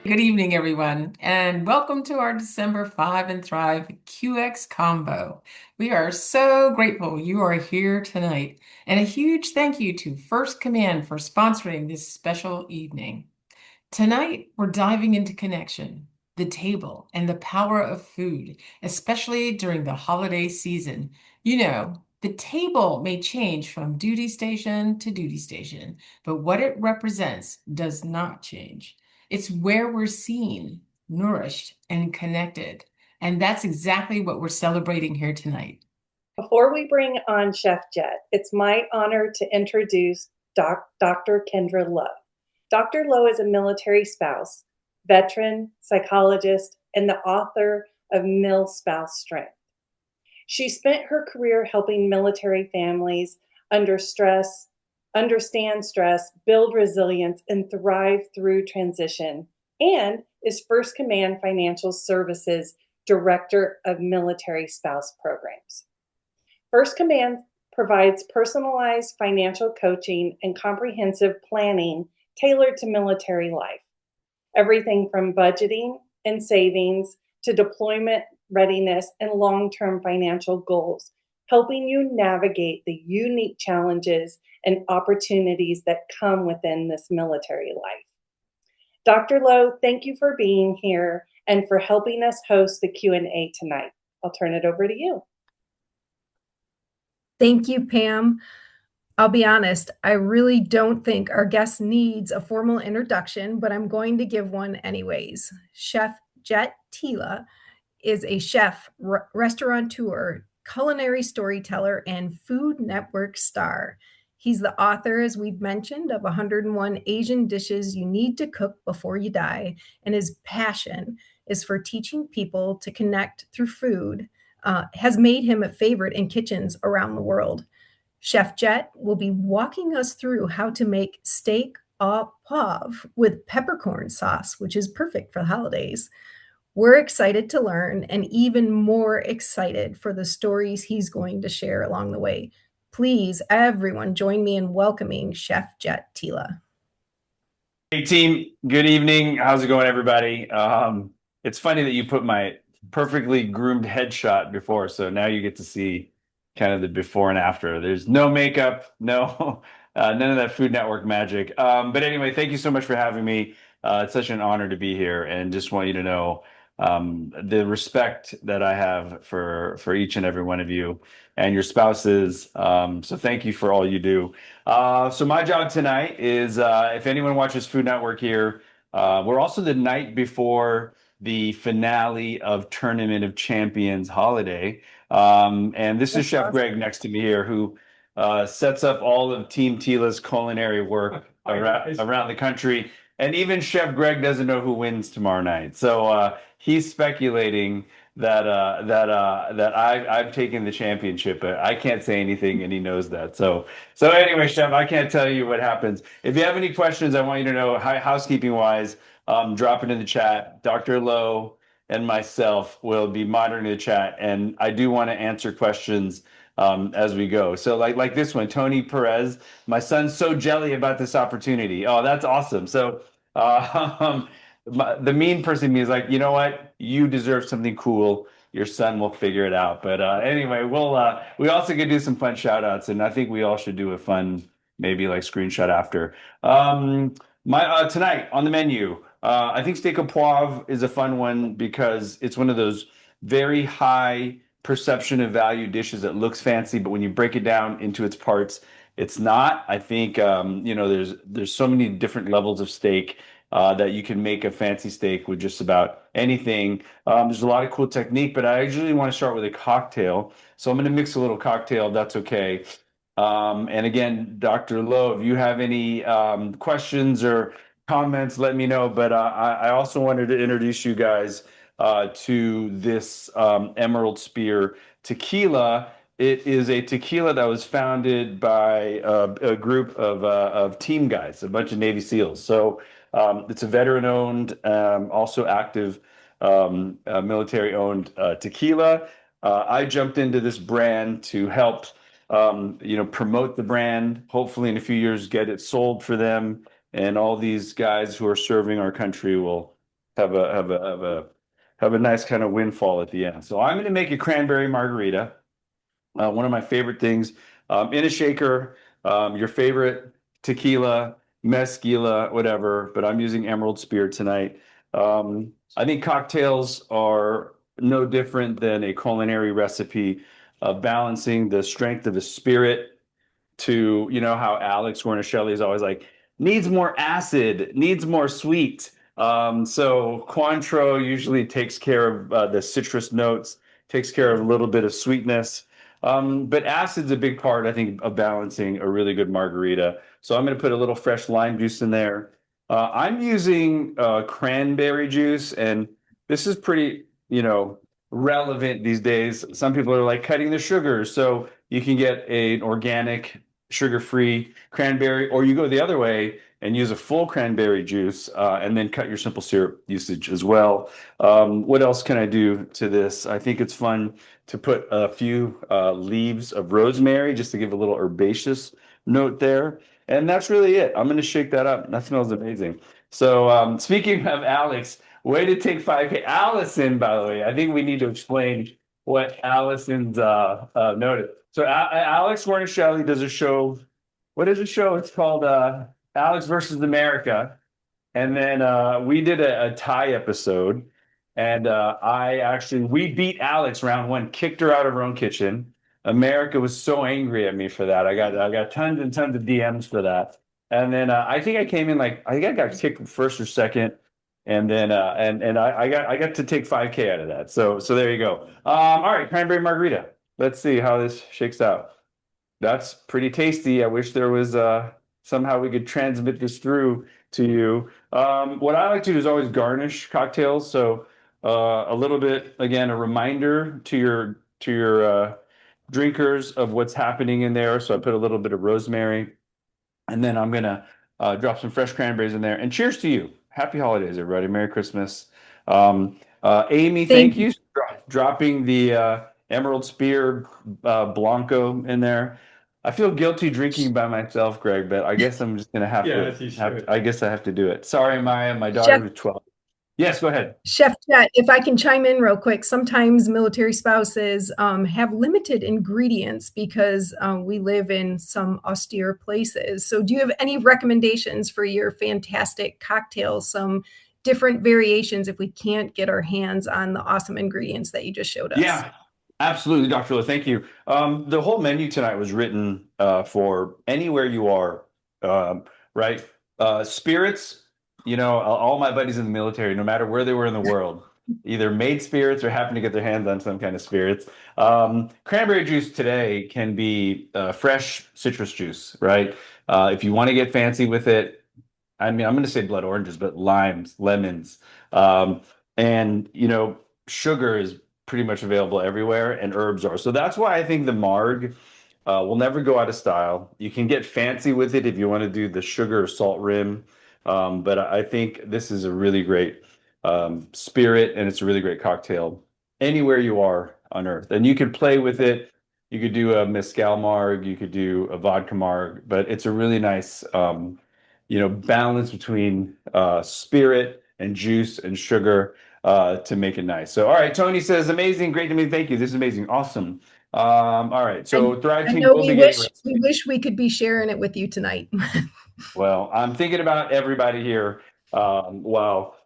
Good evening, everyone, and welcome to our December 5 and Thrive QX combo. We are so grateful you are here tonight, and a huge thank you to First Command for sponsoring this special evening. Tonight, we're diving into connection, the table, and the power of food, especially during the holiday season. The table may change from duty station to duty station, but what it represents does not change. It's where we're seen, nourished, and connected. And that's exactly what we're celebrating here tonight. Before we bring on Chef Jet, it's my honor to introduce Dr. Kendra Lowe. Dr. Lowe is a military spouse, veteran, psychologist, and the author of Mil-Spouse Strength. She spent her career helping military families under stress, understand stress, build resilience, and thrive through transition, and is First Command Financial Services Director of Military Spouse Programs. First Command provides personalized financial coaching and comprehensive planning tailored to military life. Everything from budgeting and savings to deployment readiness and long-term financial goals, helping you navigate the unique challenges and opportunities that come within this military life. Dr. Lowe, thank you for being here and for helping us host the Q&A tonight. I'll turn it over to you. Thank you, Pam. I'll be honest, I really don't think our guest needs a formal introduction, but I'm going to give one anyways. Chef Jet Tila is a chef, restaurateur, culinary storyteller, and Food Network star. He's the author, as we've mentioned, of 101 Asian Dishes You Need to Cook Before You Die, and his passion is for teaching people to connect through food, has made him a favorite in kitchens around the world. Chef Jet will be walking us through how to make steak au poivre with peppercorn sauce, which is perfect for the holidays. We're excited to learn and even more excited for the stories he's going to share along the way. Please, everyone, join me in welcoming Chef Jet Tila. Hey team, good evening. How's it going, everybody? It's funny that you put my perfectly groomed headshot before, so now you get to see kind of the before and after. There's no makeup, no, none of that Food Network magic. But anyway, thank you so much for having me. It's such an honor to be here, and just want you to know the respect that I have for each and every one of you and your spouses. So thank you for all you do. So my job tonight is, if anyone watches Food Network here, we're also the night before the finale of Tournament of Champions holiday. And this is Chef Greg next to me here, who sets up all of Team Tila's culinary work around the country. And even Chef Greg doesn't know who wins tomorrow night. So he's speculating that I've taken the championship, but I can't say anything, and he knows that. So anyway, Chef, I can't tell you what happens. If you have any questions, I want you to know, housekeeping wise, drop it in the chat. Dr. Lowe and myself will be monitoring the chat, and I do want to answer questions as we go. So like this one, Tony Perez, my son's so jelly about this opportunity. Oh, that's awesome. So the mean person in me is like, you know what? You deserve something cool. Your son will figure it out. But anyway, we also could do some fun shout outs, and I think we all should do a fun, maybe like screenshot after. Tonight on the menu, I think steak au poivre is a fun one because it's one of those very high perception of value dishes that looks fancy, but when you break it down into its parts, it's not. I think there's so many different levels of steak that you can make a fancy steak with just about anything. There's a lot of cool technique, but I usually want to start with a cocktail. So I'm going to mix a little cocktail, if that's okay. And again, Dr. Lowe, if you have any questions or comments, let me know. But I also wanted to introduce you guys to this Emerald Spear tequila. It is a tequila that was founded by a group of team guys, a bunch of Navy SEALs. So it's a veteran-owned, also active military-owned tequila. I jumped into this brand to help promote the brand. Hopefully, in a few years, get it sold for them. And all these guys who are serving our country will have a nice kind of windfall at the end. So I'm going to make a cranberry margarita. One of my favorite things in a shaker, your favorite tequila, mezquila, whatever, but I'm using Emerald Spear tonight. I think cocktails are no different than a culinary recipe of balancing the strength of the spirit to, you know, how Alex Guarnaschelli is always like, needs more acid, needs more sweet. So Cointreau usually takes care of the citrus notes, takes care of a little bit of sweetness. But acid's a big part, I think, of balancing a really good margarita. So I'm going to put a little fresh lime juice in there. I'm using cranberry juice, and this is pretty, you know, relevant these days. Some people are like cutting the sugar, so you can get an organic sugar-free cranberry, or you go the other way and use a full cranberry juice and then cut your simple syrup usage as well. What else can I do to this? I think it's fun to put a few leaves of rosemary just to give a little herbaceous note there. And that's really it. I'm going to shake that up. That smells amazing. So speaking of Alex, way to take 5K. Allison, by the way, I think we need to explain what Allison's noted. So Alex Guarnaschelli does a show. What is the show? It's called Alex versus America. And then we did a tie episode, and we beat Alex round one, kicked her out of her own kitchen. America was so angry at me for that. I got tons and tons of DMs for that. And then I think I came in like I think I got kicked first or second, and then and I got to take 5K out of that. So there you go. All right, cranberry margarita. Let's see how this shakes out. That's pretty tasty. I wish there was somehow we could transmit this through to you. What I like to do is always garnish cocktails. So a little bit, again, a reminder to your drinkers of what's happening in there. So I put a little bit of rosemary, and then I'm gonna drop some fresh cranberries in there. And cheers to you. Happy holidays, everybody. Merry Christmas. Amy, Thank thank you. you dropping the Emerald Spear Blanco in there. I feel guilty drinking by myself, Greg, but I guess I'm just gonna have to Yes, you should. I guess I have to do it. Sorry, Maya, my daughter Chef who's 12. Yes, go ahead. Chef Jet, if I can chime in real quick, sometimes military spouses have limited ingredients because we live in some austere places. So, do you have any recommendations for your fantastic cocktails? Some different variations if we can't get our hands on the awesome ingredients that you just showed us. Yeah, absolutely, Dr. Lo. Thank you. The whole menu tonight was written for anywhere you are, right? Spirits, you know, all my buddies in the military, no matter where they were in the world, either made spirits or happened to get their hands on some kind of spirits. Cranberry juice today can be fresh citrus juice, right? If you want to get fancy with it, I mean, I'm going to say blood oranges, but limes, lemons, um, and you know, sugar is pretty much available everywhere, and herbs are. So that's why I think the Marg will never go out of style. You can get fancy with it if you want to do the sugar or salt rim, but I think this is a really great spirit, and it's a really great cocktail anywhere you are on Earth, and you could play with it. You could do a mezcal Marg, you could do a vodka Marg, but it's a really nice. You know, balance between spirit and juice and sugar to make it nice. So, all right, Tony says, amazing, great to meet. Thank you. This is amazing, awesome. All right, so Thrive I Team know will be getting. we wish we could be sharing it with you tonight. Well, I'm thinking about everybody here. While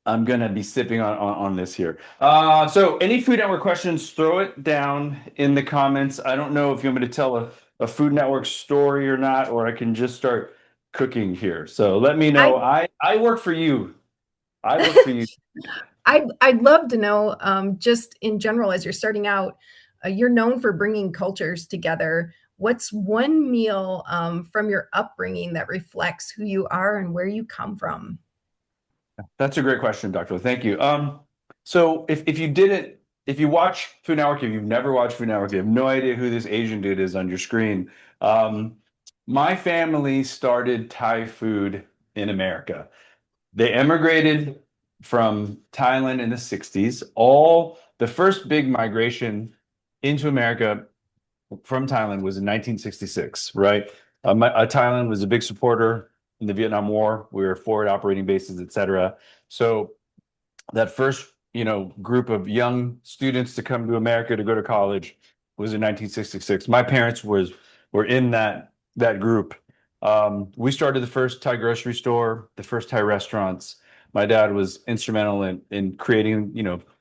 I'm gonna be sipping on this here. So any Food Network questions, throw it down in the comments. I don't know if you want me to tell a Food Network story or not, or I can just start cooking here. So let me know. I work for you. I work for you. I'd love to know, just in general, as you're starting out, you're known for bringing cultures together. What's one meal from your upbringing that reflects who you are and where you come from? That's a great question, Doctor. Thank you. So if you watch Food Network, if you've never watched Food Network, you have no idea who this Asian dude is on your screen. My family started Thai food in America. They emigrated from Thailand in the 60s. The first big migration into America from Thailand was in 1966, right? Thailand was a big supporter in the Vietnam War. We were forward operating bases, et cetera. So that first, group of young students to come to America to go to college was in 1966. My parents were in that group. We started the first Thai grocery store, the first Thai restaurants. My dad was instrumental in creating,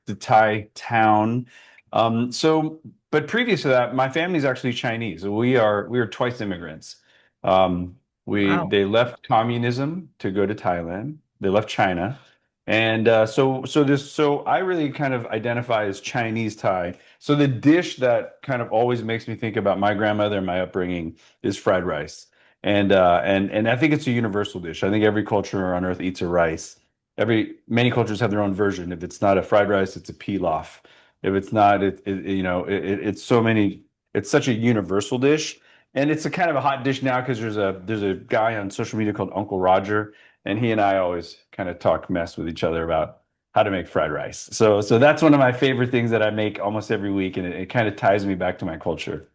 the Thai town. But previous to that, my family's actually Chinese. We are twice immigrants. Um, Wow. they left communism to go to Thailand. They left China. And so I really kind of identify as Chinese Thai. So the dish that kind of always makes me think about my grandmother and my upbringing is fried rice. And I think it's a universal dish. I think every culture on earth eats a rice. Many cultures have their own version. If it's not a fried rice, it's a pilaf. If it's not, it's so many. It's such a universal dish, and it's a kind of a hot dish now because there's a guy on social media called Uncle Roger, and he and I always kind of talk mess with each other about how to make fried rice. So that's one of my favorite things that I make almost every week, and it kind of ties me back to my culture.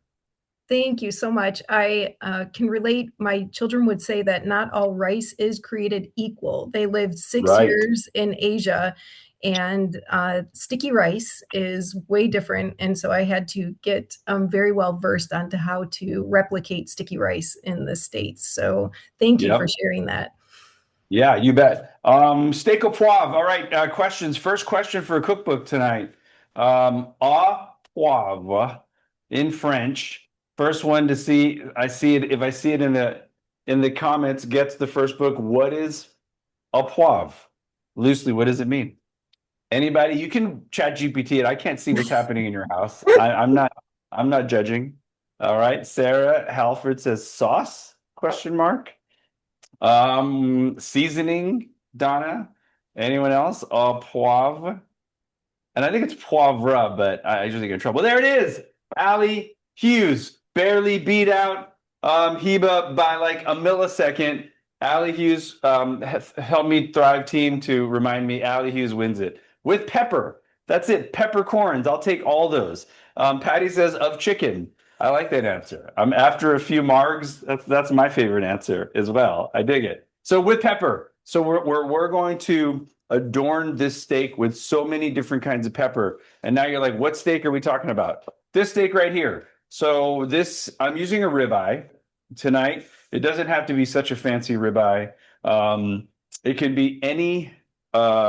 Thank you so much. I can relate. My children would say that not all rice is created equal. They lived six Right. years in Asia, and sticky rice is way different. And so I had to get very well versed onto how to replicate sticky rice in the States. So thank you for Yep. sharing that. Yeah, you bet. Steak au poivre. All right. Questions. First question for a cookbook tonight. Au poivre in French. First one to see. I see it. If I see it in the comments, gets the first book. What is au poivre? Loosely, what does it mean? Anybody? You can chat GPT it. I can't see what's happening in your house. I'm not judging. All right. Sarah Halford says sauce? Question mark. Seasoning, Donna. Anyone else? Poivre. And I think it's poivre, but I usually get in trouble. There it is. Allie Hughes barely beat out Heba by like a millisecond. Allie Hughes helped me Thrive team to remind me Allie Hughes wins it with pepper. That's it. Peppercorns. I'll take all those. Patty says of chicken. I like that answer. After a few margs. That's my favorite answer as well. I dig it. So with pepper. So we're going to adorn this steak with so many different kinds of pepper. And now you're like, what steak are we talking about? This steak right here. So I'm using a ribeye tonight. It doesn't have to be such a fancy ribeye. It can be any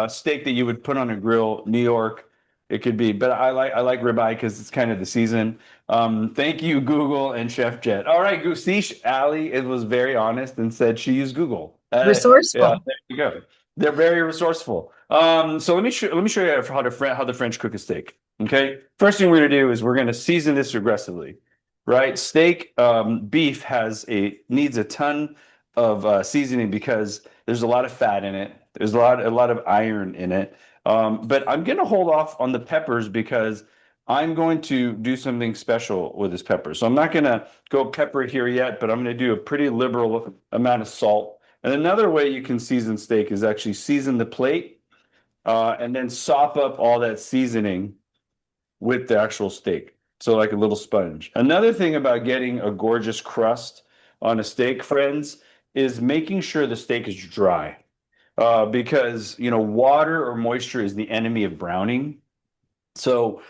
steak that you would put on a grill, New York. It could be, but I like ribeye because it's kind of the season. Thank you, Google and Chef Jet. All right, Gusish Ali, it was very honest and said she used Google. Yeah, Resourceful. there you go. They're very resourceful. So let me show you how the French cook a steak. Okay, first thing we're gonna do is we're gonna season this aggressively, right? Steak, beef needs a ton of seasoning because there's a lot of fat in it. There's a lot of iron in it. But I'm gonna hold off on the peppers because I'm going to do something special with this pepper. So I'm not gonna go pepper here yet, but I'm gonna do a pretty liberal amount of salt. And another way you can season steak is actually season the plate and then sop up all that seasoning with the actual steak. So like a little sponge. Another thing about getting a gorgeous crust on a steak, friends, is making sure the steak is dry. Because water or moisture is the enemy of browning. So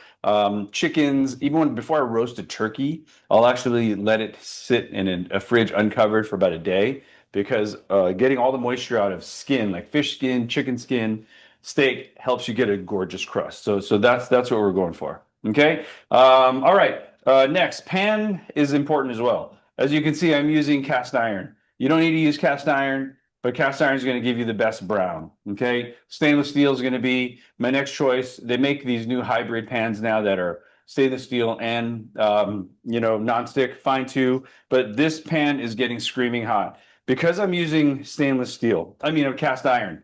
chickens, before I roast a turkey, I'll actually let it sit in a fridge uncovered for about a day because getting all the moisture out of skin, like fish skin, chicken skin, steak, helps you get a gorgeous crust. So that's what we're going for. Okay. All right. Next, pan is important as well. As you can see, I'm using cast iron. You don't need to use cast iron, but cast iron is going to give you the best brown. Okay. Stainless steel is going to be my next choice. They make these new hybrid pans now that are stainless steel and nonstick, fine too. But this pan is getting screaming hot because I'm using stainless steel. Cast iron.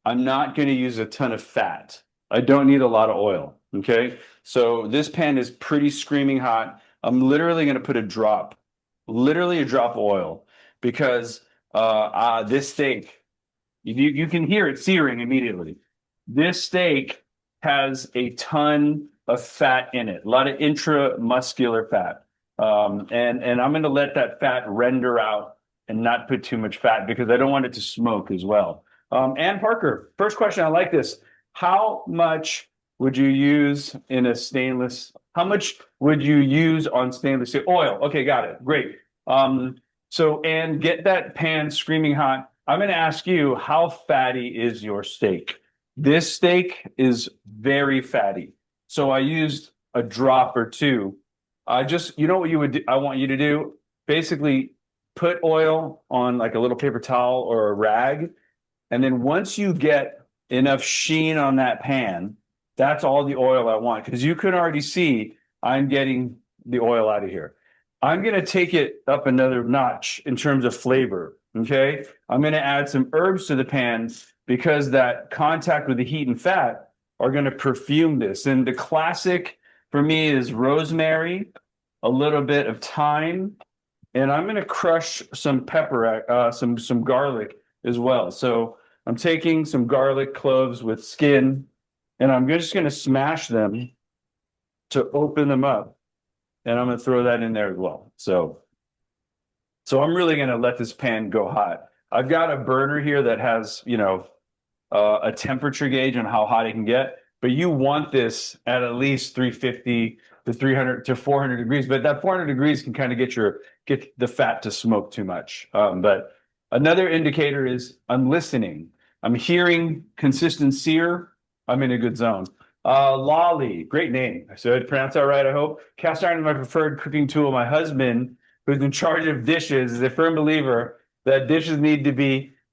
I'm not going to use a ton of fat. I don't need a lot of oil. Okay. So this pan is pretty screaming hot. I'm literally going to put literally a drop of oil because this steak, you can hear it searing immediately. This steak has a ton of fat in it, a lot of intramuscular fat. And I'm going to let that fat render out and not put too much fat because I don't want it to smoke as well. Ann Parker, first question. I like this. how much would you use in a stainless? How much would you use on stainless steel oil? Okay, got it. Great. So, and get that pan screaming hot. I'm going to ask you, how fatty is your steak? This steak is very fatty. So I used a drop or two. I just, you know what you would do, I want you to do? Basically, put oil on like a little paper towel or a rag. And then once you get enough sheen on that pan, that's all the oil I want. Because you can already see I'm getting the oil out of here. I'm going to take it up another notch in terms of flavor. Okay. I'm going to add some herbs to the pan because that contact with the heat and fat are going to perfume this. And the classic for me is rosemary, a little bit of thyme, and I'm going to crush some pepper, some garlic as well. So I'm taking some garlic cloves with skin, and I'm just going to smash them to open them up, and I'm going to throw that in there as well. So I'm really going to let this pan go hot. I've got a burner here that has, a temperature gauge on how hot it can get, but you want this at least 350 to 300 to 400 degrees. But that 400 degrees can kind of get the fat to smoke too much. But another indicator is I'm listening. I'm hearing consistent sear. I'm in a good zone. Lolly, great name. So I pronounced that right, I hope. Cast iron is my preferred cooking tool. My husband, who's in charge of dishes, is a firm believer that dishes need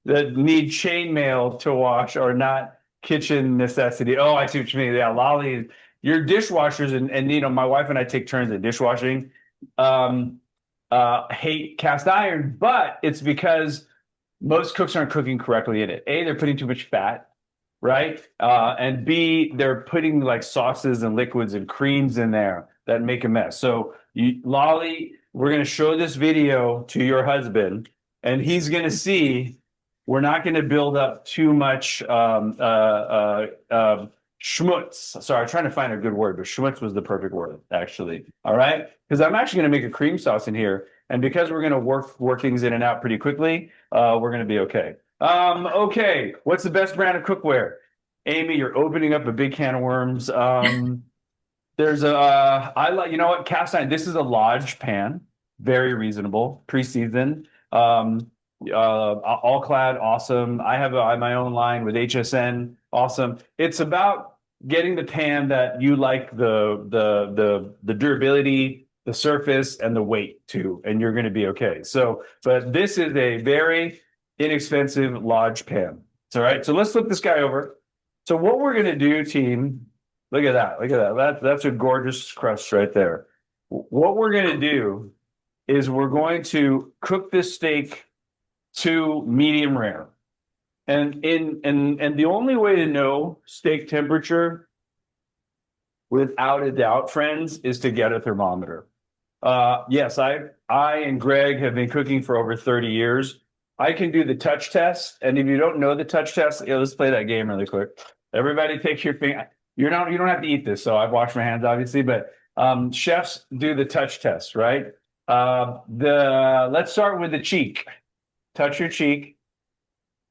chainmail to wash or not kitchen necessity. Oh, I see what you mean. Yeah, Lolly, your dishwashers, and my wife and I take turns at dishwashing. Hate cast iron, but it's because most cooks aren't cooking correctly in it. A, they're putting too much fat, right? And B, they're putting like sauces and liquids and creams in there that make a mess. So, Lolly, we're going to show this video to your husband, and he's going to see we're not going to build up too much schmutz. Sorry, I'm trying to find a good word, but schmutz was the perfect word, actually. All right? Because I'm actually going to make a cream sauce in here. And because we're going to work things in and out pretty quickly, we're going to be okay. Okay, what's the best brand of cookware? Amy, you're opening up a big can of worms. There's I like, you know what, cast iron. This is a Lodge pan, very reasonable, pre-seasoned. All clad, awesome. I have my own line with HSN, awesome. It's about getting the pan that you like the durability, the surface, and the weight too, and you're going to be okay. So, but this is a very inexpensive Lodge pan. It's all right. So let's flip this guy over. So what we're going to do, team, look at that. Look at that. That's a gorgeous crust right there. What we're going to do is we're going to cook this steak to medium rare. And the only way to know steak temperature without a doubt, friends, is to get a thermometer. Yes, I and Greg have been cooking for over 30 years. I can do the touch test, and if you don't know the touch test, let's play that game really quick. Everybody take your finger. You don't have to eat this, so I've washed my hands obviously, but chefs do the touch test, right? Let's start with the cheek. Touch your cheek,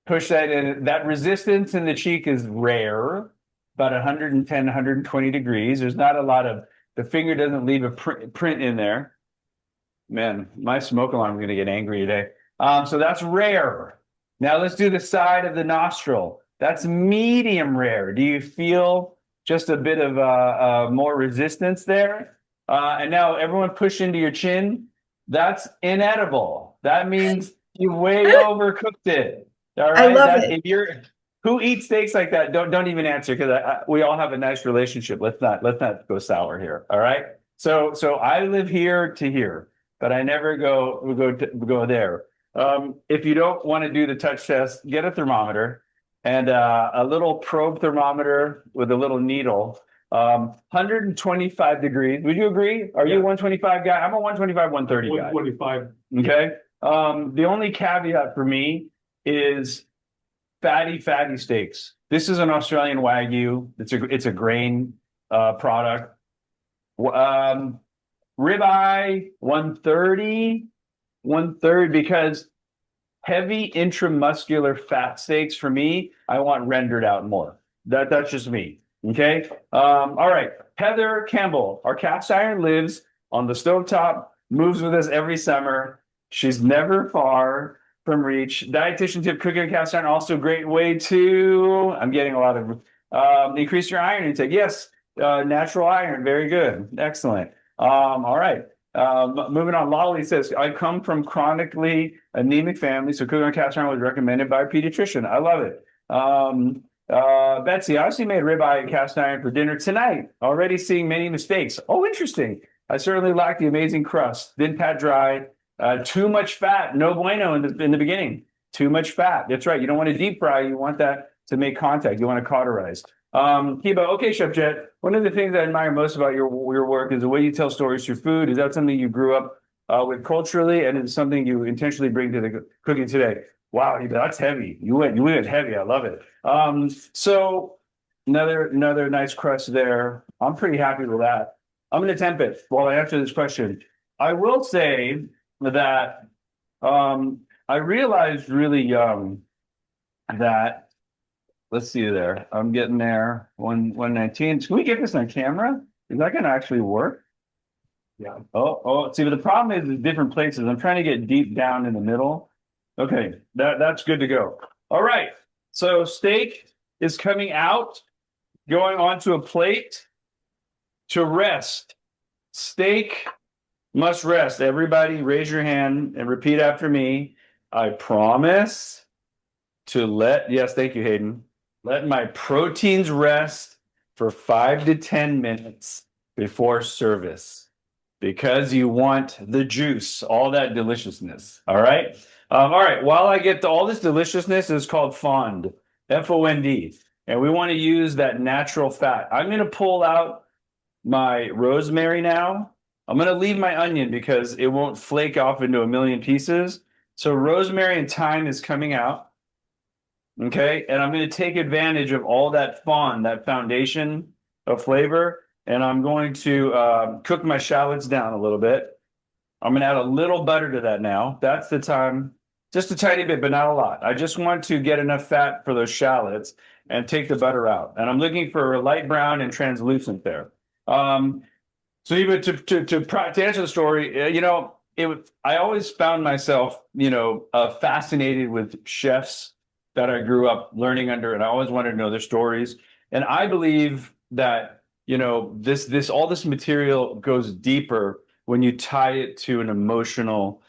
push that in. That resistance in the cheek is rare, about 110, 120 degrees. There's not a lot of, the finger doesn't leave a print in there. Man, my smoke alarm is going to get angry today. So that's rare. Now let's do the side of the nostril. That's medium rare. Do you feel just a bit of more resistance there? And now everyone push into your chin. That's inedible. That means you way overcooked it. All right. I love it. If you're who eats steaks like that, don't even answer, because we all have a nice relationship. Let's not go sour here. All right. So I live here to here, but I never go there. If you don't want to do the touch test, get a thermometer and a little probe thermometer with a little needle. 125 degrees. Would you agree? Are you a 125 guy? I'm a 125, 130 guy. 125. Okay. The only caveat for me is fatty steaks. This is an Australian Wagyu. It's a grain product. Ribeye 130, 130, because heavy intramuscular fat steaks for me, I want rendered out more. That's just me. Okay. All right. Heather Campbell, our cast iron lives on the stovetop, moves with us every summer. She's never far from reach. Dietitian tip: cooking on cast iron, also a great way to. I'm getting a lot of increase your iron intake. Yes, natural iron, very good, excellent. All right. Moving on, Lolly says, I come from chronically anemic family, so cooking on cast iron was recommended by a pediatrician. I love it. Betsy, I actually made ribeye and cast iron for dinner tonight. Already seeing many mistakes. Oh, interesting. I certainly like the amazing crust. Didn't pat dry. Too much fat. No bueno in the beginning. Too much fat. That's right. You don't want to deep fry. You want that to make contact. You want to cauterize. Kiba, okay, Chef Jet. One of the things I admire most about your work is the way you tell stories through food. Is that something you grew up with culturally, and is something you intentionally bring to the cooking today? Wow, that's heavy. You went heavy. I love it. So another nice crust there. I'm pretty happy with that. I'm going to temp it while I answer this question. I will say that I realized really young that, let's see there. I'm getting there. 119. Can we get this on camera? Is that going to actually work? Yeah. Oh. See, but the problem is different places. I'm trying to get deep down in the middle. Okay, that's good to go. All right. So steak is coming out, going onto a plate to rest. Steak must rest. Everybody raise your hand and repeat after me. I promise to yes, thank you, Hayden. Let my proteins rest for 5 to 10 minutes before service, because you want the juice, all that deliciousness. All right. All right. While I get to all this deliciousness, is called fond, FOND, and we want to use that natural fat. I'm going to pull out my rosemary now. I'm going to leave my onion because it won't flake off into a million pieces. So rosemary and thyme is coming out. Okay. And I'm going to take advantage of all that fond, that foundation of flavor. And I'm going to cook my shallots down a little bit. I'm going to add a little butter to that now. That's the time, just a tiny bit, but not a lot. I just want to get enough fat for those shallots and take the butter out. And I'm looking for a light brown and translucent there. So even to answer the story, I always found myself, fascinated with chefs that I grew up learning under, and I always wanted to know their stories. And I believe that, all this material goes deeper when you tie it to an emotional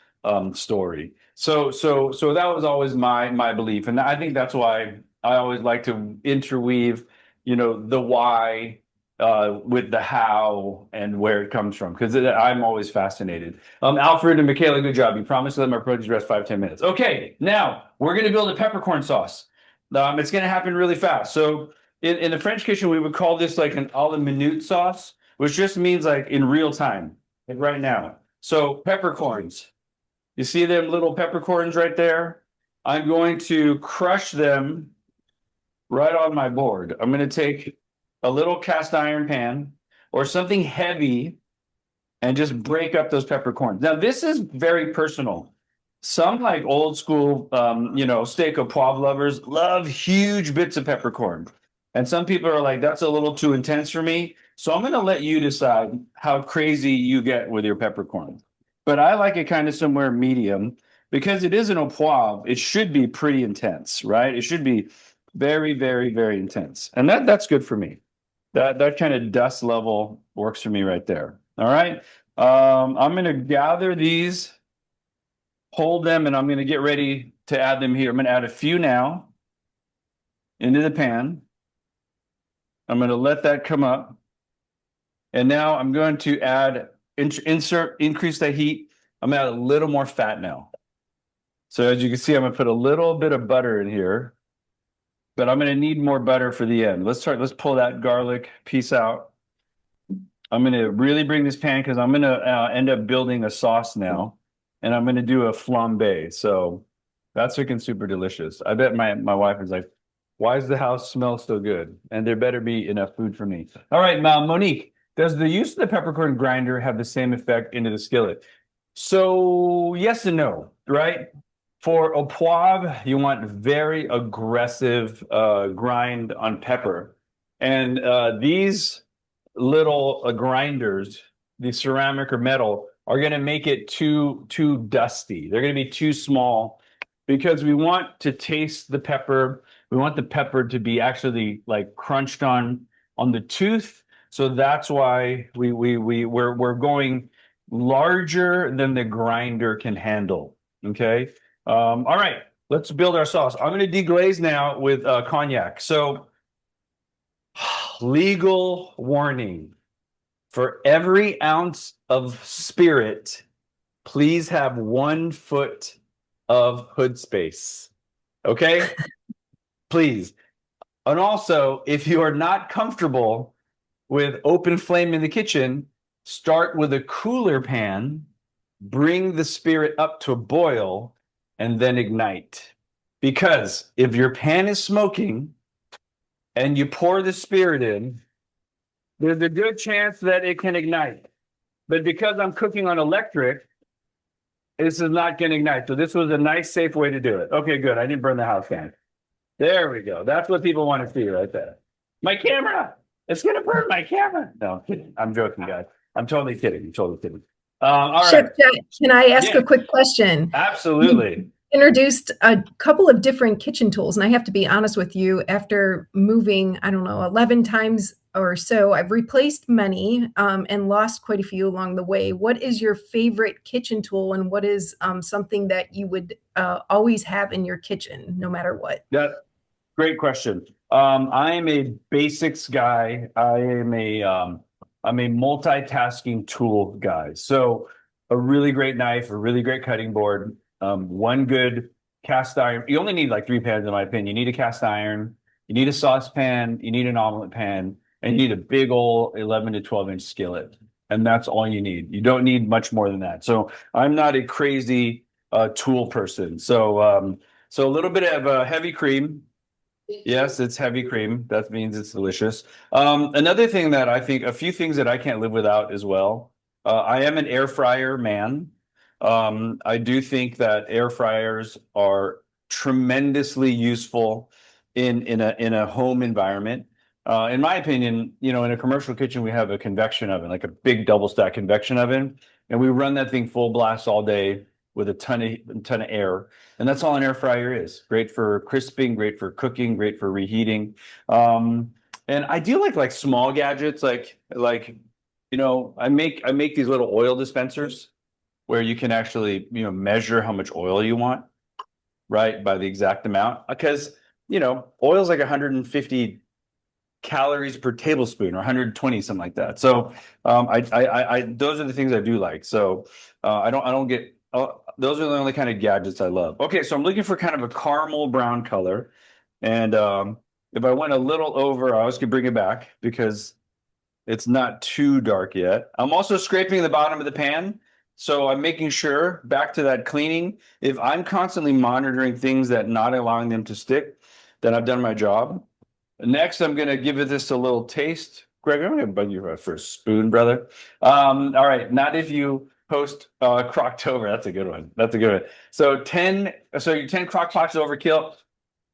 story. So that was always my belief, and I think that's why I always like to interweave, the why with the how and where it comes from, because I'm always fascinated. Alfred and Michaela, good job. You promised to let my proteins rest 5-10 minutes. Okay, now we're going to build a peppercorn sauce. It's going to happen really fast. So in the French kitchen, we would call this like an a la minute sauce, which just means like in real time, like right now. So peppercorns, you see them little peppercorns right there? I'm going to crush them right on my board. I'm going to take a little cast iron pan or something heavy and just break up those peppercorns. Now, this is very personal. Some like old school, steak au poivre lovers love huge bits of peppercorn. And some people are like, that's a little too intense for me. So I'm going to let you decide how crazy you get with your peppercorn. But I like it kind of somewhere medium, because it is an au poivre. It should be pretty intense, right? It should be very, very, very intense. And that's good for me. That kind of dust level works for me right there. All right. I'm going to gather these, hold them, and I'm going to get ready to add them here. I'm going to add a few now into the pan. I'm going to let that come up. And now I'm going to add, increase the heat. I'm going to add a little more fat now. So as you can see, I'm going to put a little bit of butter in here, but I'm going to need more butter for the end. Let's pull that garlic piece out. I'm going to really bring this pan, because I'm going to end up building a sauce now, and I'm going to do a flambe. So that's looking super delicious. I bet my wife is like, why does the house smell so good? And there better be enough food for me. All right, Monique, does the use of the peppercorn grinder have the same effect into the skillet? So yes and no, right? For au poivre, you want very aggressive grind on pepper. And these little grinders, the ceramic or metal, are going to make it too dusty. They're going to be too small because we want to taste the pepper. We want the pepper to be actually like crunched on the tooth. So that's why we're going larger than the grinder can handle. Okay. All right, let's build our sauce. I'm going to deglaze now with cognac. So, legal warning for every ounce of spirit, please have 1 foot of hood space. Okay? Please. And also, if you are not comfortable with open flame in the kitchen, start with a cooler pan, bring the spirit up to a boil, and then ignite. Because if your pan is smoking and you pour the spirit in, there's a good chance that it can ignite. But because I'm cooking on electric, this is not going to ignite. So this was a nice, safe way to do it. Okay, good. I didn't burn the house down. There we go. That's what people want to see right there. My camera. It's going to burn my camera. No, I'm kidding. I'm joking, guys. I'm totally kidding. I'm totally kidding. All Chef right. Jet, can I ask Yeah, a quick question? absolutely. Introduced a couple of different kitchen tools, and I have to be honest with you, after moving, I don't know, 11 times or so, I've replaced many and lost quite a few along the way. What is your favorite kitchen tool, and what is something that you would always have in your kitchen, no matter what? Yeah, great question. I am a basics guy. I'm a multitasking tool guy. So a really great knife, a really great cutting board, one good cast iron. You only need like 3 pans, in my opinion. You need a cast iron, you need a saucepan, you need an omelet pan, and you need a big old 11 to 12-inch skillet. And that's all you need. You don't need much more than that. So I'm not a crazy tool person. So a little bit of heavy cream. Yes, it's heavy cream. That means it's delicious. Another thing that I think, a few things that I can't live without as well. I am an air fryer man. I do think that air fryers are tremendously useful in a home environment. In my opinion, in a commercial kitchen, we have a convection oven, like a big double stack convection oven, and we run that thing full blast all day with a ton of air. And that's all an air fryer is. Great for crisping, great for cooking, great for reheating. And I do like small gadgets, I make these little oil dispensers where you can actually measure how much oil you want, right, by the exact amount. Because oil is like 150 calories per tablespoon or 120, something like that. So I those are the things I do like. So I don't get. Those are the only kind of gadgets I love. Okay, so I'm looking for kind of a caramel brown color, and if I went a little over, I always could bring it back because it's not too dark yet. I'm also scraping the bottom of the pan, so I'm making sure, back to that cleaning, if I'm constantly monitoring things that not allowing them to stick, then I've done my job. Next, I'm going to give this a little taste. Greg, I'm going to bug you for a spoon, brother. All right, not if you post Croctober. That's a good one. That's a good one. So your 10 crock pots overkill.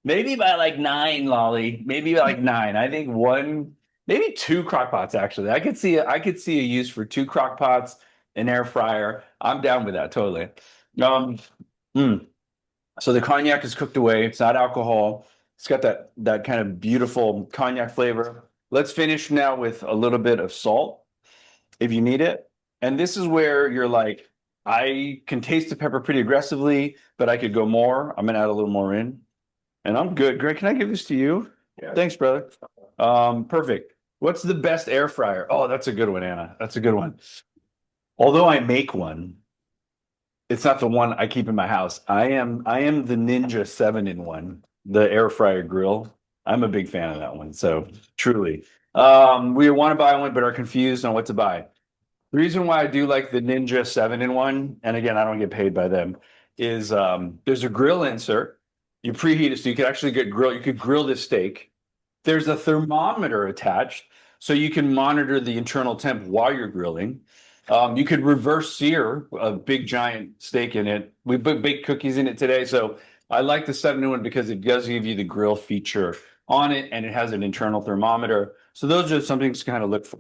Maybe by like 9, Lolly. Maybe like 9. I think one, maybe 2 crock pots actually. I could see a use for 2 crock pots, an air fryer. I'm down with that totally. Um, mm. So the cognac is cooked away. It's not alcohol. It's got that kind of beautiful cognac flavor. Let's finish now with a little bit of salt if you need it. And this is where you're like, I can taste the pepper pretty aggressively, but I could go more. I'm gonna add a little more in. And I'm good. Greg, can I give this to you? Yeah. Thanks, brother. Perfect. What's the best air fryer? Oh, that's a good one, Anna. That's a good one. Although I make one, it's not the one I keep in my house. I am the Ninja 7-in-1, the air fryer grill. I'm a big fan of that one. So truly. We want to buy one, but are confused on what to buy. The reason why I do like the Ninja 7-in-1, and again, I don't get paid by them, is there's a grill insert. You preheat it so you can actually you could grill this steak. There's a thermometer attached so you can monitor the internal temp while you're grilling. You could reverse sear a big giant steak in it. We put baked cookies in it today. So I like the 7-in-1 because it does give you the grill feature on it, and it has an internal thermometer. So those are some things to kind of look for.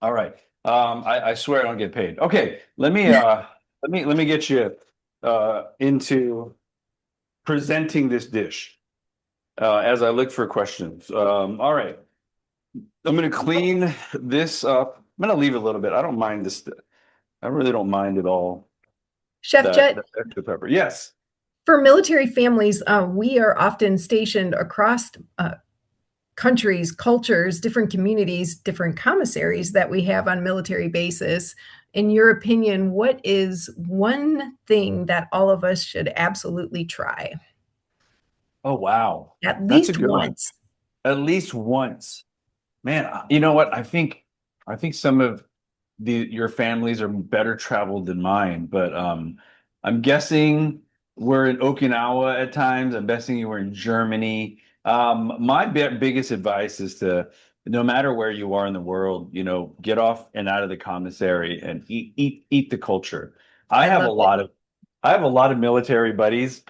All right. I swear I don't get paid. Okay, let me get you into presenting this dish as I look for questions. All right. I'm going to clean this up. I'm going to leave it a little bit. I don't mind this. I really don't mind at all Chef that, Jet, that extra pepper. Yes. for military families, we are often stationed across countries, cultures, different communities, different commissaries that we have on military bases. In your opinion, what is one thing that all of us should absolutely try? Oh, wow. At That's a least good one. once. At least once. Man, you know what? I think some of your families are better traveled than mine, but I'm guessing we're in Okinawa at times. I'm guessing you were in Germany. My biggest advice is to, no matter where you are in the world, get off and out of the commissary and eat the culture. I I have a love it. lot of I have a lot of military buddies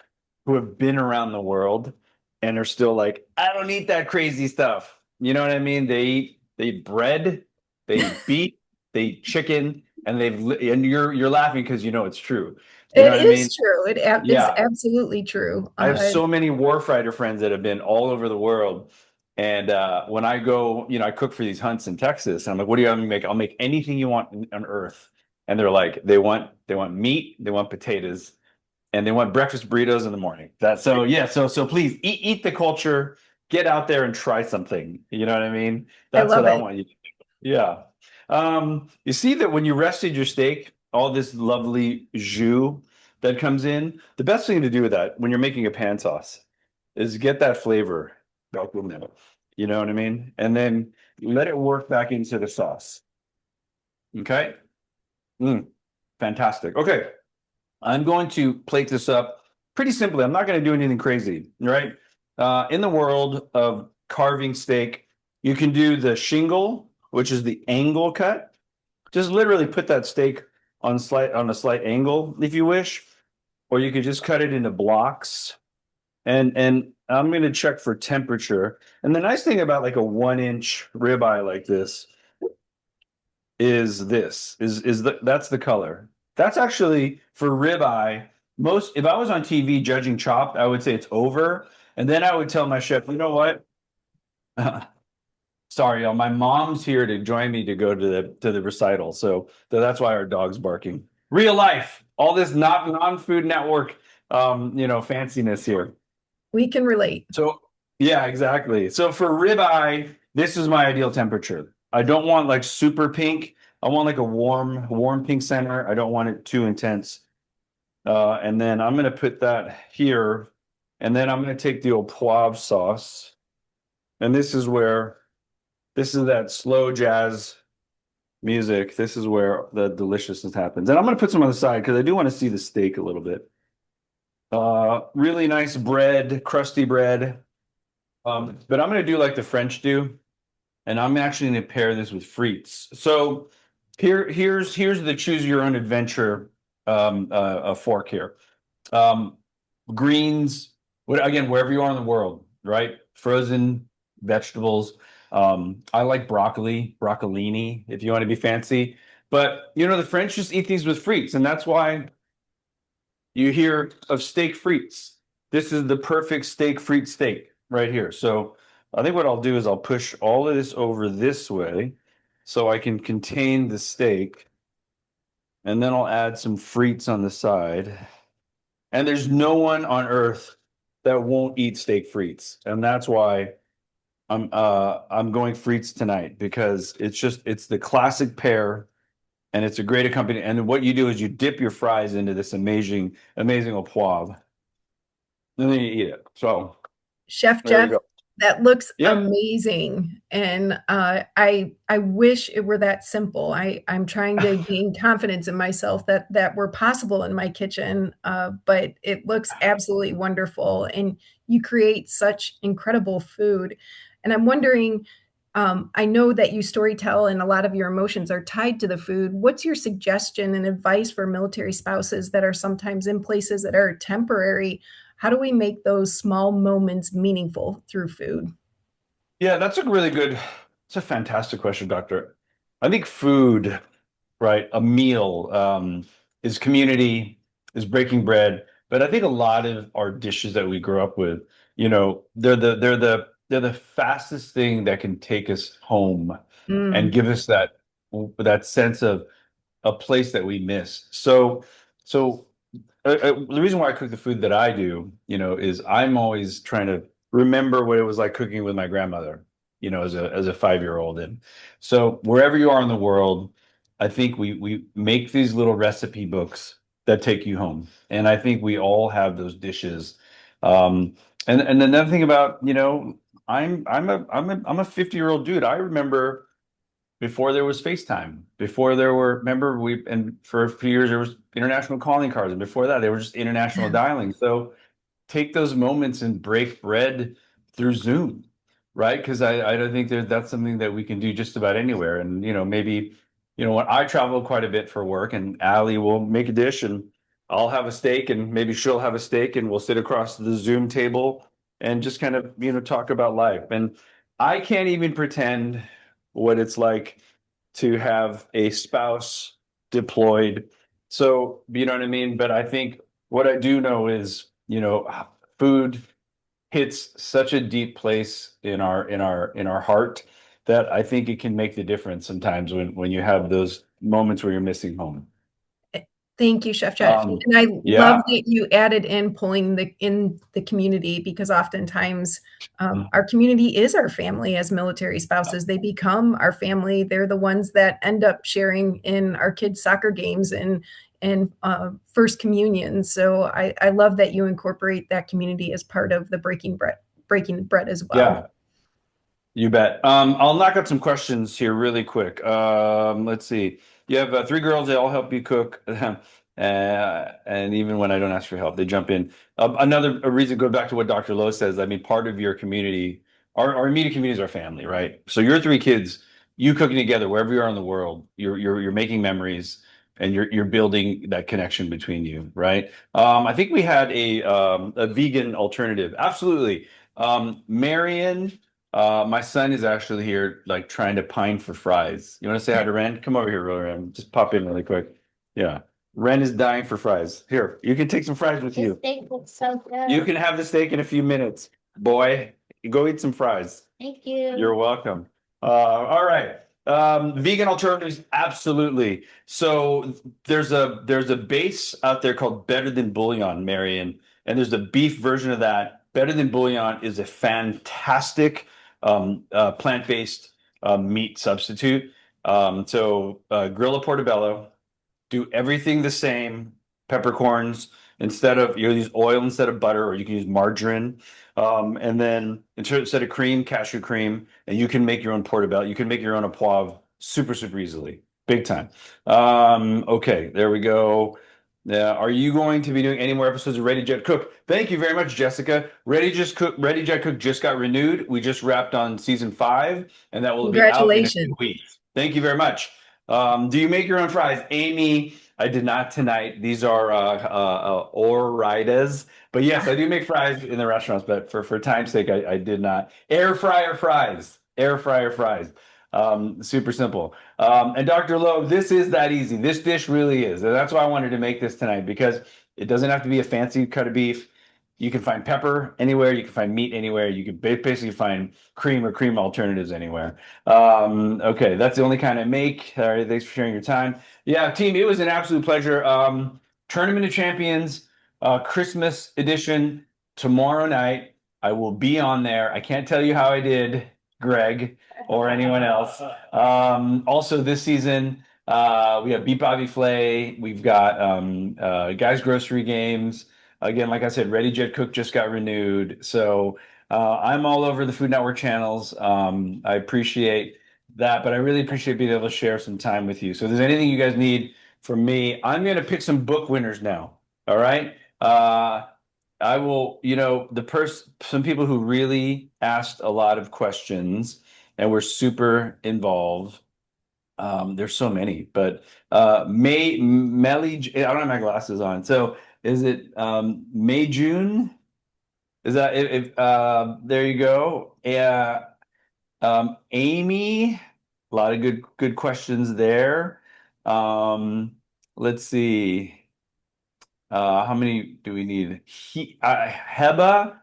who have been around the world and are still like, I don't eat that crazy stuff. You know what I mean? They eat bread, they eat beef, they eat chicken, and and you're laughing because you know it's true. You know It what I is mean? true. It is Yeah. absolutely true. I have so many warfighter friends that have been all over the world. And when I go, I cook for these hunts in Texas. And I'm like, what do you want me to make? I'll make anything you want on earth. And they're like, they want meat, they want potatoes, and they want breakfast burritos in the morning. So please eat the culture, get out there and try something. You know what I mean? I That's what love I it. want you to do. Yeah. You see that when you rested your steak, all this lovely jus that comes in, the best thing to do with that when you're making a pan sauce is get that flavor back in there. You know what I mean? And then let it work back into the sauce. Okay. Mm, fantastic. Okay. I'm going to plate this up pretty simply. I'm not going to do anything crazy, right? In the world of carving steak, you can do the shingle, which is the angle cut. Just literally put that steak on a slight angle if you wish, or you could just cut it into blocks. And I'm going to check for temperature. And the nice thing about like a 1-inch ribeye like this that's the color. That's actually for ribeye. Most if I was on TV judging chopped, I would say it's over, and then I would tell my chef, you know what? Sorry, y'all, my mom's here to join me to go to the recital, so that's why our dog's barking. Real life, all this not non-Food Network, fanciness here. We can relate. So yeah, exactly. So for ribeye, this is my ideal temperature. I don't want like super pink. I want like a warm pink center. I don't want it too intense. And then I'm gonna put that here, and then I'm gonna take the old poivre sauce, and this is that slow jazz music. This is where the deliciousness happens. And I'm gonna put some on the side because I do want to see the steak a little bit. Really nice bread, crusty bread. But I'm gonna do like the French do, and I'm actually gonna pair this with frites. So here's the choose your own adventure a fork here. Um, Greens, again, wherever you are in the world, right? Frozen vegetables. I like broccolini, if you want to be fancy. But the French just eat these with frites, and that's why you hear of steak frites. This is the perfect steak frite steak right here. So I think what I'll do is I'll push all of this over this way so I can contain the steak. And then I'll add some frites on the side. And there's no one on earth that won't eat steak frites. And that's why I'm going frites tonight, because it's the classic pair, and it's a great accompaniment. And what you do is you dip your fries into this amazing au poivre, and then you eat it. So Chef there you Jeff, go. that looks Yep. amazing, and I wish it were that simple. I'm trying to gain confidence in myself that were possible in my kitchen, but it looks absolutely wonderful, and you create such incredible food. And I'm wondering, I know that you storytell and a lot of your emotions are tied to the food. What's your suggestion and advice for military spouses that are sometimes in places that are temporary? How do we make those small moments meaningful through food? Yeah, that's a really good, it's a fantastic question, Doctor. I think food, right? A meal, is community, is breaking bread. But I think a lot of our dishes that we grew up with, they're the fastest thing that can take us home and Mm, give us that sense of a place that we miss. So the reason why I cook the food that I do, is I'm always trying to remember what it was like cooking with my grandmother, as a 5-year-old. And so wherever you are in the world, I think we make these little recipe books that take you home. And I think we all have those dishes. And another thing about, I'm a 50-year-old dude. I remember before there was FaceTime, before there were, remember and for a few years there was international calling cards, and before that they were just international dialing. So take those moments and break bread through Zoom, right? Because I don't think that's something that we can do just about anywhere. And maybe, when I travel quite a bit for work, and Allie will make a dish, and I'll have a steak, and maybe she'll have a steak, and we'll sit across the Zoom table and just kind of talk about life. And I can't even pretend what it's like to have a spouse deployed. So, you know what I mean? But I think what I do know is, food hits such a deep place in our heart that I think it can make the difference sometimes when you have those moments where you're missing home. Thank you, Chef Jeff. And I love Yeah. that you added in pulling in the community, because oftentimes our community is our family as military spouses. They become our family. They're the ones that end up sharing in our kids' soccer games and first communion. So I love that you incorporate that community as part of the breaking bread as well. Yeah. You bet. I'll knock out some questions here really quick. Let's see. You have 3 girls. They all help you cook, and even when I don't ask for help, they jump in. Another a reason, go back to what Dr. Lowe says. I mean, part of your community, our immediate community is our family, right? So your 3 kids, you cooking together wherever you are in the world, you're making memories, and you're building that connection between you, right? I think we had a vegan alternative. Absolutely. Marion. My son is actually here, like trying to pine for fries. You want to say hi to Ren? Come over here, Ren. Just pop in really quick. Yeah. Ren is dying for fries. Here, you can take some fries with you. Steak looks so good. You can have the steak in a few minutes, boy. Go eat some fries. Thank you. You're welcome. All right. Vegan alternatives, absolutely. So there's a base out there called Better Than Bouillon, Marion, and there's a beef version of that. Better Than Bouillon is a fantastic plant-based meat substitute. So grill a portobello, do everything the same. Peppercorns instead of, use oil instead of butter, or you can use margarine. And then instead of cream, cashew cream, and you can make your own portobello. You can make your own poivre super, super easily. Big time. Okay, there we go. Are you going to be doing any more episodes of Ready Jet Cook? Thank you very much, Jessica. Ready Jet Cook just got renewed. We just wrapped on season 5, and that will be out in a few Congratulations. weeks. Thank you very much. Do you make your own fries? Amy, I did not tonight. These are Oritas. But yes, I do make fries in the restaurants, but for time's sake, I did not. Air fryer fries. Air fryer fries. Super simple. And Dr. Lowe, this is that easy. This dish really is. And that's why I wanted to make this tonight, because it doesn't have to be a fancy cut of beef. You can find pepper anywhere. You can find meat anywhere. You can basically find cream or cream alternatives anywhere. Okay, that's the only kind I make. All right, thanks for sharing your time. Yeah, team, it was an absolute pleasure. Tournament of Champions, Christmas edition tomorrow night. I will be on there. I can't tell you how I did, Greg, or anyone else. Also, this season, we have Beat Bobby Flay. We've got Guys Grocery Games. Again, like I said, Ready Jet Cook just got renewed. So I'm all over the Food Network channels. I appreciate that, but I really appreciate being able to share some time with you. So if there's anything you guys need from me, I'm going to pick some book winners now. All right. I will, some people who really asked a lot of questions and we're super involved. There's so many, but I don't have my glasses on. So is it May, June? Is that if there you go. Yeah. Amy, a lot of good questions there. Um, let's see. How many do we need? Heba,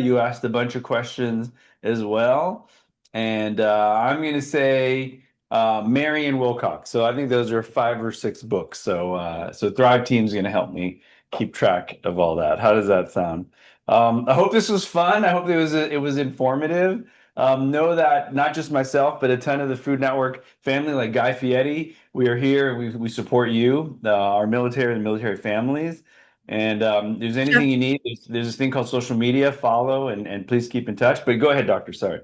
you asked a bunch of questions as well. And I'm going to say Marion Wilcox. So I think those are 5 or 6 books. So Thrive Team's going to help me keep track of all that. How does that sound? I hope this was fun. I hope it was informative. Know that not just myself, but a ton of the Food Network family, like Guy Fieri, we are here. We support you, our military and military families. And if there's anything you need, there's this thing called social media. Follow and please keep in touch. But go ahead, Doctor. Sorry.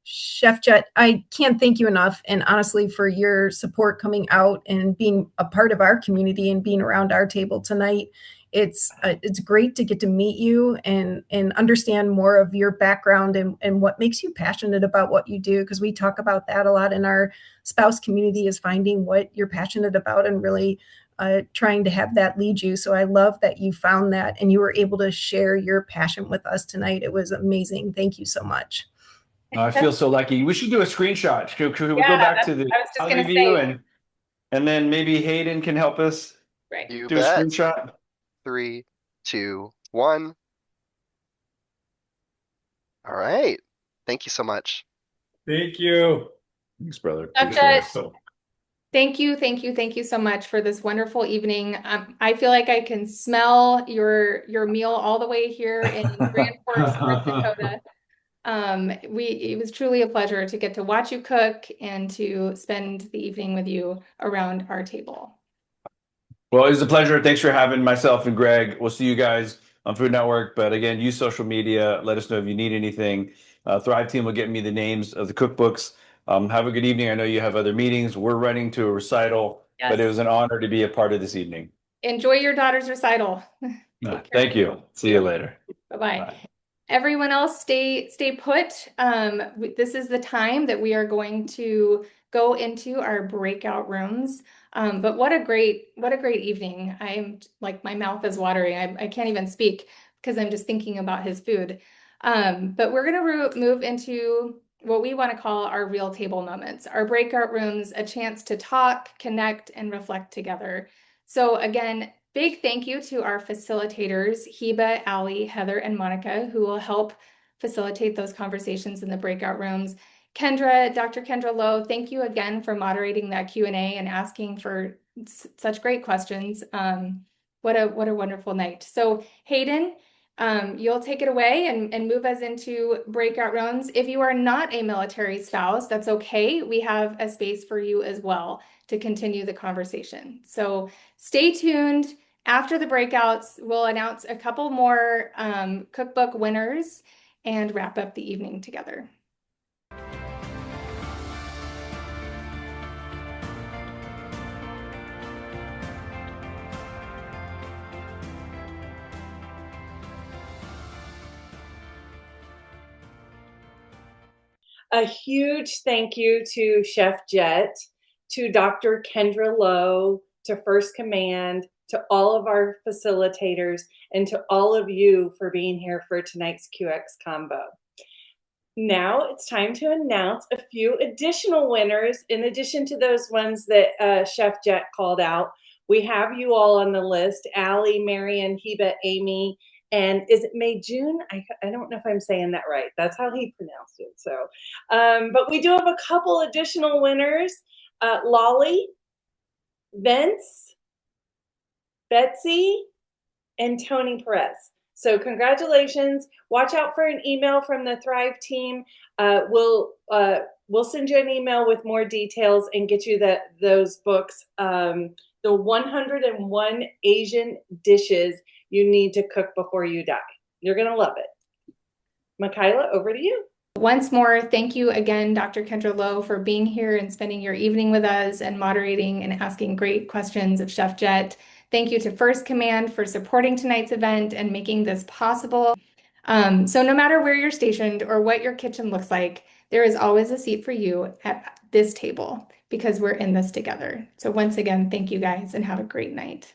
Chef Jet, I can't thank you enough. And honestly, for your support coming out and being a part of our community and being around our table tonight. It's great to get to meet you and understand more of your background and what makes you passionate about what you do. Because we talk about that a lot in our spouse community, is finding what you're passionate about and really trying to have that lead you. So I love that you found that and you were able to share your passion with us tonight. It was amazing. Thank you so much. I feel so lucky. We should do a screenshot. Should we go Yeah, back to the I was just gonna view say, and then maybe Hayden can help us right. You do a bet. screenshot? 3, 2, 1. All right. Thank you so much. Thank you. Thanks, brother. Chef Appreciate Jet, it. thank you so much for this wonderful evening. I feel like I can smell your meal all the way here in Grand Forks, North Dakota. It was truly a pleasure to get to watch you cook and to spend the evening with you around our table. Well, it was a pleasure. Thanks for having myself and Greg. We'll see you guys on Food Network. But again, use social media. Let us know if you need anything. Thrive Team will get me the names of the cookbooks. Have a good evening. I know you have other meetings. We're running to a recital, but it Yes. was an honor to be a part of this evening. Enjoy your daughter's recital. Thank you. See you later. Bye-bye. Bye. Everyone else, stay put. This is the time that we are going to go into our breakout rooms. But what a great evening. I'm like, my mouth is watering. I can't even speak because I'm just thinking about his food. But we're going to move into what we want to call our real table moments, our breakout rooms, a chance to talk, connect, and reflect together. So again, big thank you to our facilitators, Heba, Allie, Heather, and Monica, who will help facilitate those conversations in the breakout rooms. Dr. Kendra Lowe, thank you again for moderating that Q&A and asking for such great questions. What a wonderful night. So Hayden, you'll take it away and move us into breakout rooms. If you are not a military spouse, that's okay. We have a space for you as well to continue the conversation. So stay tuned. After the breakouts, we'll announce a couple more cookbook winners and wrap up the evening together. A huge thank you to Chef Jet, to Dr. Kendra Lowe, to First Command, to all of our facilitators, and to all of you for being here for tonight's QX Combo. Now it's time to announce a few additional winners in addition to those ones that Chef Jet called out. We have you all on the list: Allie, Marion, Heba, Amy, and is it May, June? I don't know if I'm saying that right. That's how he pronounced it. So, but we do have a couple additional winners: Lolly, Vince, Betsy, and Tony Perez. So congratulations. Watch out for an email from the Thrive team. We'll send you an email with more details and get you those books. The 101 Asian dishes you need to cook before you die. You're going to love it. Michaela, over to you. Once more, thank you again, Dr. Kendra Lowe, for being here and spending your evening with us and moderating and asking great questions of Chef Jet. Thank you to First Command for supporting tonight's event and making this possible. So no matter where you're stationed or what your kitchen looks like, there is always a seat for you at this table because we're in this together. So once again, thank you guys and have a great night.